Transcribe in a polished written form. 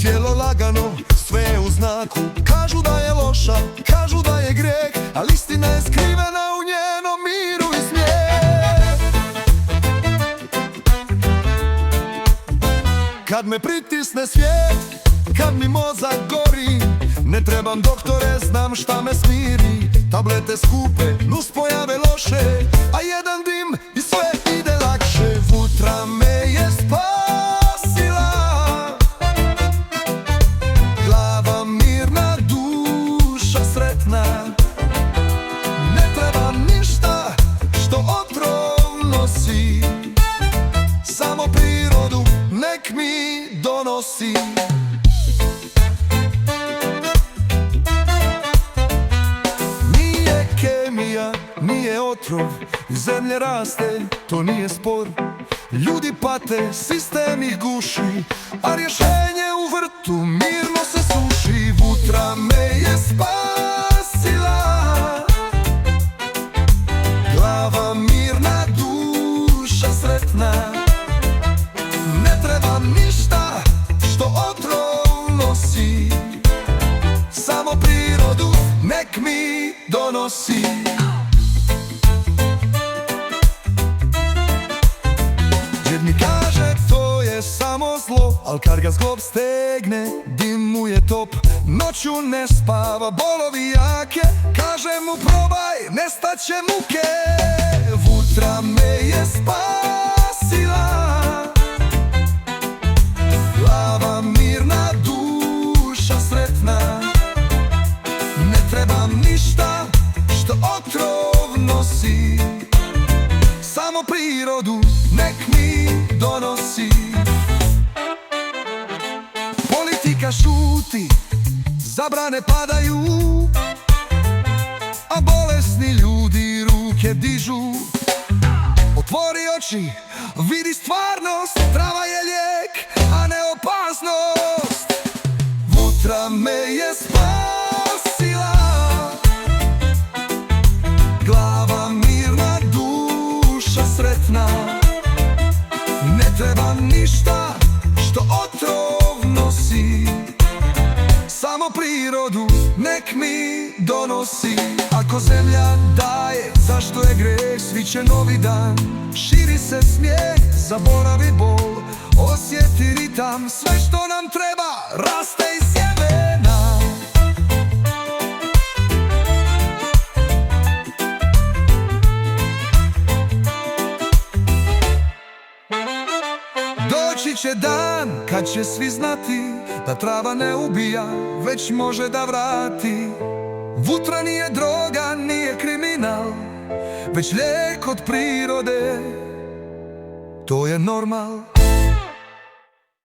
tijelo lagano, sve je u znaku. Kažu da je loša, kažu da je greh, ali istina je skrivena u njenom miru i smijeh. Kad me pritisne svijet, kad mi mozak gori, ne trebam doktore, znam šta me smiri. Tablete skupe, nuspojave loše, a jedan dim i sve ide lakše. Vutra me je spasila, glava mirna, duša sretna. Ne trebam ništa što otrov nosi, samo prirodu nek mi donosi. Nije otrov, iz zemlje raste, to nije spor. Ljudi pate, sistem ih guši, a rješenje u vrtu mirno se suši. Vutra me je spasila, glava mirna, duša sretna. Ne trebam ništa što otrov nosi, samo prirodu nek mi donosi. Djed mi kaže to je samo zlo, al kad ga zglob stegne, dim mu je top. Noću ne spava, bolovi jake, kaže mu probaj, nestaće muke. Vutra me je spasila, glava mirna, duša sretna. Ne trebam ništa što otrov nosi, samo prirodu nek mi donosi. Politika šuti, zabrane padaju, a bolesni ljudi ruke dižu. Otvori oči, vidi stvarnost, trava je lijek, a ne opasnost. Vutra me je spasila, glava mirna, duša sretna. Ne trebam ništa što otrov nosi, samo prirodu nek mi donosi. Ako zemlja daje, zašto je greh? Sviće novi dan, širi se smijeh, zaboravi bol, osjeti ritam. Sve što nam treba raste iz sjemena. Doći će dan kad će svi znati da trava ne ubija, već može da vrati. Vutra nije droga, nije kriminal, već lijek od prirode, to je normal.